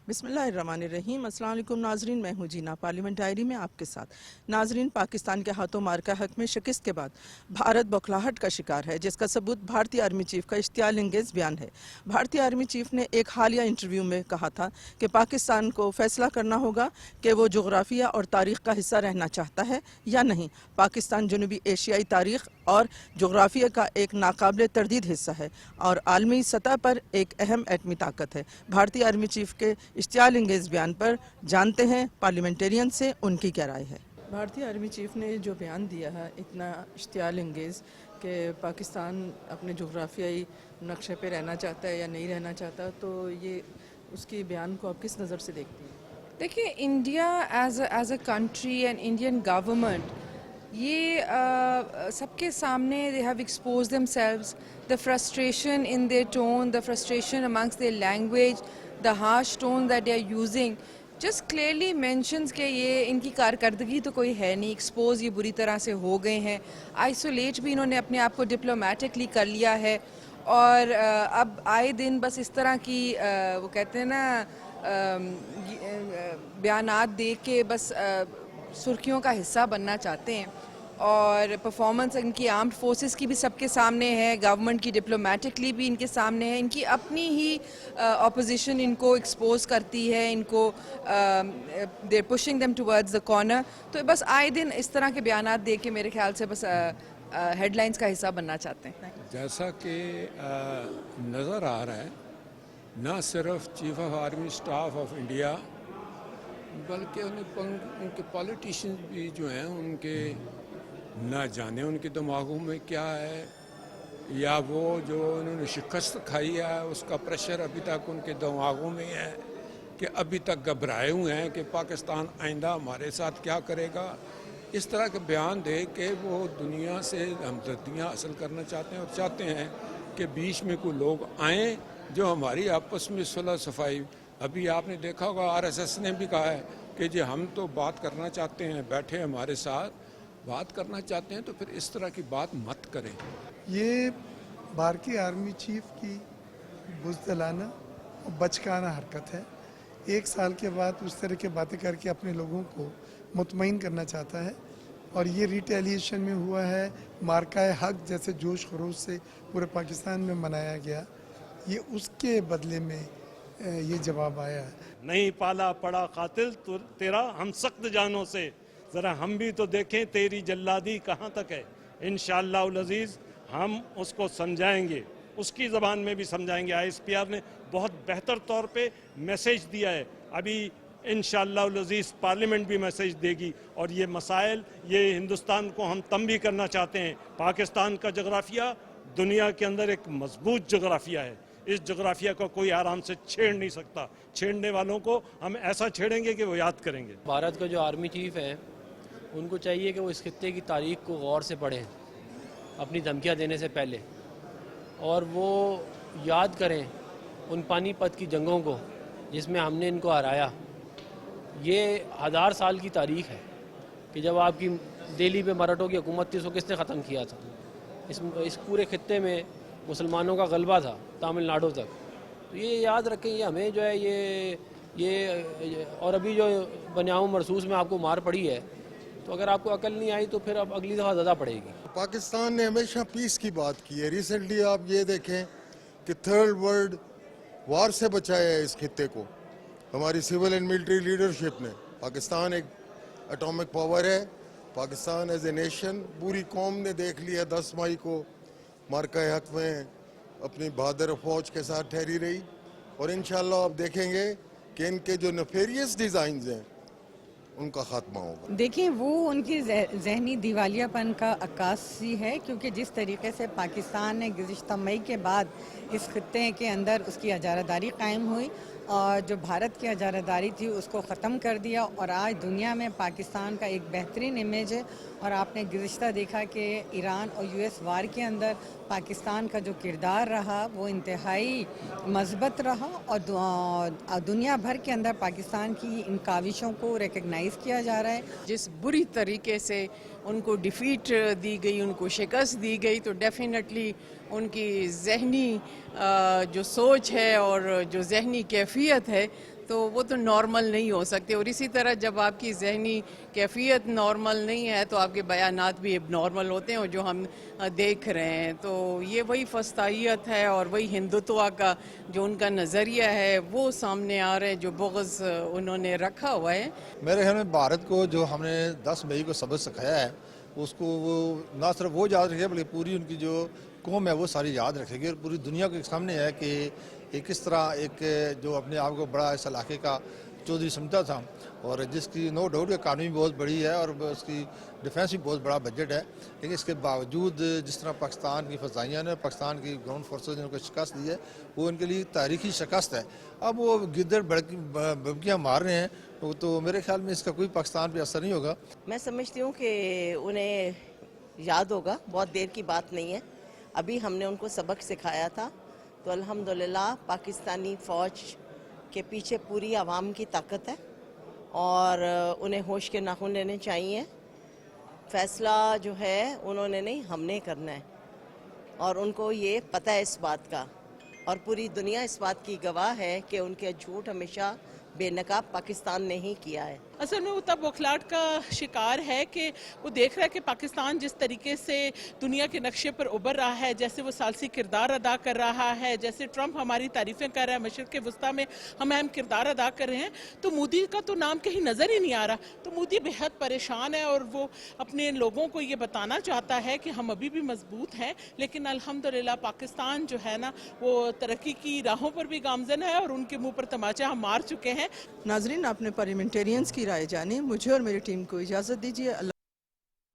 بسم اللہ الرحمن الرحیم۔ السلام علیکم ناظرین، میں ہوں جینا پارلیمنٹ ڈائری میں آپ کے ساتھ۔ ناظرین، پاکستان کے ہاتھوں مارکا حق میں شکست کے بعد بھارت بوکھلاہٹ کا شکار ہے، جس کا ثبوت بھارتی آرمی چیف کا اشتعال انگیز بیان ہے۔ بھارتی آرمی چیف نے ایک حالیہ انٹرویو میں کہا تھا کہ پاکستان کو فیصلہ کرنا ہوگا کہ وہ جغرافیہ اور تاریخ کا حصہ رہنا چاہتا ہے یا نہیں۔ پاکستان جنوبی ایشیائی تاریخ اور جغرافیہ کا ایک ناقابل تردید حصہ ہے اور عالمی سطح پر ایک اہم ایٹمی طاقت ہے۔ بھارتی آرمی چیف کے اشتعال انگیز بیان پر جانتے ہیں پارلیمنٹرین سے ان کی کیا رائے ہے۔ بھارتی آرمی چیف نے جو بیان دیا ہے اتنا اشتعال انگیز کہ پاکستان اپنے جغرافیائی نقشے پہ رہنا چاہتا ہے یا نہیں رہنا چاہتا، تو یہ اس کی بیان کو آپ کس نظر سے دیکھتی ہیں؟ دیکھیے، India as a country and Indian government, یہ سب کے سامنے they have expose themselves, the frustration in their tone, the frustration amongst their language, the harsh tone that they are using just clearly mentions کہ یہ ان کی کارکردگی تو کوئی ہے نہیں، ایکسپوز یہ بری طرح سے ہو گئے ہیں، آئسولیٹ بھی انہوں نے اپنے آپ کو ڈپلومیٹکلی کر لیا ہے، اور اب آئے دن بس اس طرح کی وہ کہتے ہیں نا بیانات دے کے بس سرخیوں کا حصہ بننا چاہتے ہیں، اور پرفارمنس ان کی آرمڈ فورسز کی بھی سب کے سامنے ہے، گورنمنٹ کی ڈپلومیٹکلی بھی ان کے سامنے ہے، ان کی اپنی ہی اپوزیشن ان کو ایکسپوز کرتی ہے، ان کو they pushing them towards the corner, تو بس آئے دن اس طرح کے بیانات دے کے میرے خیال سے بس ہیڈ لائنز کا حصہ بننا چاہتے ہیں۔ جیسا کہ نظر آ رہا ہے، نہ صرف chief of army staff of India بلکہ ان کے پالیٹیشین بھی جو ہیں ان کے نہ جانے ان کے دماغوں میں کیا ہے، یا وہ جو انہوں نے شکست کھائی ہے اس کا پریشر ابھی تک ان کے دماغوں میں ہے کہ ابھی تک گھبرائے ہوئے ہیں کہ پاکستان آئندہ ہمارے ساتھ کیا کرے گا۔ اس طرح کے بیان دے کے وہ دنیا سے ہمدردیاں حاصل کرنا چاہتے ہیں اور چاہتے ہیں کہ بیچ میں کوئی لوگ آئیں جو ہماری آپس میں صلح صفائی۔ ابھی آپ نے دیکھا ہوگا RSS نے بھی کہا ہے کہ جی ہم تو بات کرنا چاہتے ہیں، بیٹھے ہمارے ساتھ بات کرنا چاہتے ہیں، تو پھر اس طرح کی بات مت کریں۔ یہ بھارتی آرمی چیف کی بزدلانہ اور بچکانہ حرکت ہے۔ ایک سال کے بعد اس طرح کی باتیں کر کے اپنے لوگوں کو مطمئن کرنا چاہتا ہے، اور یہ ریٹیلیشن میں ہوا ہے۔ مارکہ حق جیسے جوش خروش سے پورے پاکستان میں منایا گیا، یہ اس کے بدلے میں یہ جواب آیا ہے۔ نہیں پالا پڑا قاتل تیرا ہم سخت جانوں سے، ذرا ہم بھی تو دیکھیں تیری جلادی کہاں تک ہے۔ انشاءاللہ العزیز ہم اس کو سمجھائیں گے، اس کی زبان میں بھی سمجھائیں گے۔ ISPR نے بہت بہتر طور پہ میسیج دیا ہے، ابھی انشاءاللہ العزیز پارلیمنٹ بھی میسیج دے گی، اور یہ مسائل یہ ہندوستان کو ہم تنبیہ کرنا چاہتے ہیں۔ پاکستان کا جغرافیہ دنیا کے اندر ایک مضبوط جغرافیہ ہے، اس جغرافیہ کو کوئی آرام سے چھیڑ نہیں سکتا، چھیڑنے والوں کو ہم ایسا چھیڑیں گے کہ وہ یاد کریں گے۔ بھارت کا جو آرمی چیف ہے ان کو چاہیے کہ وہ اس خطے کی تاریخ کو غور سے پڑھیں اپنی دھمکیاں دینے سے پہلے، اور وہ یاد کریں ان پانی پت کی جنگوں کو جس میں ہم نے ان کو ہرایا۔ یہ 1000 سال کی تاریخ ہے کہ جب آپ کی دہلی پہ مراٹھوں کی حکومت تھی، اس کو کس نے ختم کیا تھا۔ اس پورے خطے میں مسلمانوں کا غلبہ تھا تامل ناڈو تک، تو یہ یاد رکھیں۔ یہ ہمیں جو ہے یہ اور ابھی جو بنیاؤں مرسوس میں آپ کو مار پڑی ہے، تو اگر آپ کو عقل نہیں آئی تو پھر اب اگلی دفعہ زیادہ پڑے گی۔ پاکستان نے ہمیشہ پیس کی بات کی ہے۔ ریسنٹلی آپ یہ دیکھیں کہ تھرڈ ورلڈ وار سے بچایا ہے اس خطے کو ہماری سول اینڈ ملٹری لیڈرشپ نے۔ پاکستان ایک اٹامک پاور ہے، پاکستان ایز اے نیشن پوری قوم نے دیکھ لیا 10 مئی کو مارکہ حق میں اپنی بہادر فوج کے ساتھ ٹھہری رہی، اور انشاءاللہ آپ دیکھیں گے کہ ان کے جو نیفیریس ڈیزائنز ہیں ان کا خاتمہ ہوگا۔ دیکھیں، وہ ان کی ذہنی دیوالیہ پن کا عکاسی ہے، کیونکہ جس طریقے سے پاکستان نے گزشتہ مئی کے بعد اس خطے کے اندر اس کی اجارہ داری قائم ہوئی اور جو بھارت کی اجارہ داری تھی اس کو ختم کر دیا، اور آج دنیا میں پاکستان کا ایک بہترین امیج ہے۔ اور آپ نے گزشتہ دیکھا کہ ایران اور US وار کے اندر پاکستان کا جو کردار رہا وہ انتہائی مثبت رہا، اور دنیا بھر کے اندر پاکستان کی ان کاوشوں کو ریکگنائز کیا جا رہا ہے۔ جس بری طریقے سے ان کو ڈیفیٹ دی گئی، ان کو شکست دی گئی، تو ڈیفینیٹلی ان کی ذہنی جو سوچ ہے اور جو ذہنی کیفیت ہے تو وہ تو نارمل نہیں ہو سکتے، اور اسی طرح جب آپ کی ذہنی کیفیت نارمل نہیں ہے تو آپ کے بیانات بھی اب نارمل ہوتے ہیں، اور جو ہم دیکھ رہے ہیں تو یہ وہی فسطائیت ہے اور وہی ہندوتوا کا جو ان کا نظریہ ہے وہ سامنے آ رہے ہیں، جو بغض انہوں نے رکھا ہوا ہے۔ میرے خیال میں بھارت کو جو ہم نے 10 مئی کو سبق سکھایا ہے اس کو وہ نہ صرف وہ یاد رکھے بلکہ پوری ان کی جو قوم ہے وہ ساری یاد رکھے گی، اور پوری دنیا کے سامنے ہے کہ کس طرح ایک جو اپنے آپ کو بڑا اس علاقے کا چودھری سمجھتا تھا، اور جس کی نو ڈاؤٹ اکانومی بہت بڑی ہے اور اس کی ڈیفینس بھی بہت بڑا بجٹ ہے، لیکن اس کے باوجود جس طرح پاکستان کی فضائیہ نے پاکستان کی گراؤنڈ فورسز نے ان کو شکست دی ہے وہ ان کے لیے تاریخی شکست ہے۔ اب وہ گدڑ بڑکیاں مار رہے ہیں تو میرے خیال میں اس کا کوئی پاکستان پہ اثر نہیں ہوگا۔ میں سمجھتی ہوں کہ انہیں یاد ہوگا، بہت دیر کی بات نہیں ہے، ابھی ہم نے ان کو سبق سکھایا تھا، تو الحمدللہ پاکستانی فوج کے پیچھے پوری عوام کی طاقت ہے اور انہیں ہوش کے ناخن لینے چاہیے۔ فیصلہ جو ہے انہوں نے نہیں، ہم نے کرنا ہے، اور ان کو یہ پتہ ہے اس بات کا، اور پوری دنیا اس بات کی گواہ ہے کہ ان کے جھوٹ ہمیشہ بے نقاب پاکستان نے ہی کیا ہے۔ اصل میں وہ تب بوکھلاہٹ کا شکار ہے کہ وہ دیکھ رہا ہے کہ پاکستان جس طریقے سے دنیا کے نقشے پر ابھر رہا ہے، جیسے وہ ثالثی کردار ادا کر رہا ہے، جیسے ٹرمپ ہماری تعریفیں کر رہا ہے، مشرق وسطیٰ میں ہم اہم کردار ادا کر رہے ہیں، تو مودی کا تو نام کہیں نظر ہی نہیں آ رہا۔ تو مودی بہت پریشان ہے اور وہ اپنے لوگوں کو یہ بتانا چاہتا ہے کہ ہم ابھی بھی مضبوط ہیں، لیکن الحمدللہ پاکستان جو ہے نا وہ ترقی کی راہوں پر بھی گامزن ہے اور ان کے منہ پر تماچا ہم مار چکے ہیں۔ ناظرین، آپ نے پارلیمنٹیرینز کی رائے جانی، مجھے اور میری ٹیم کو اجازت دیجیے۔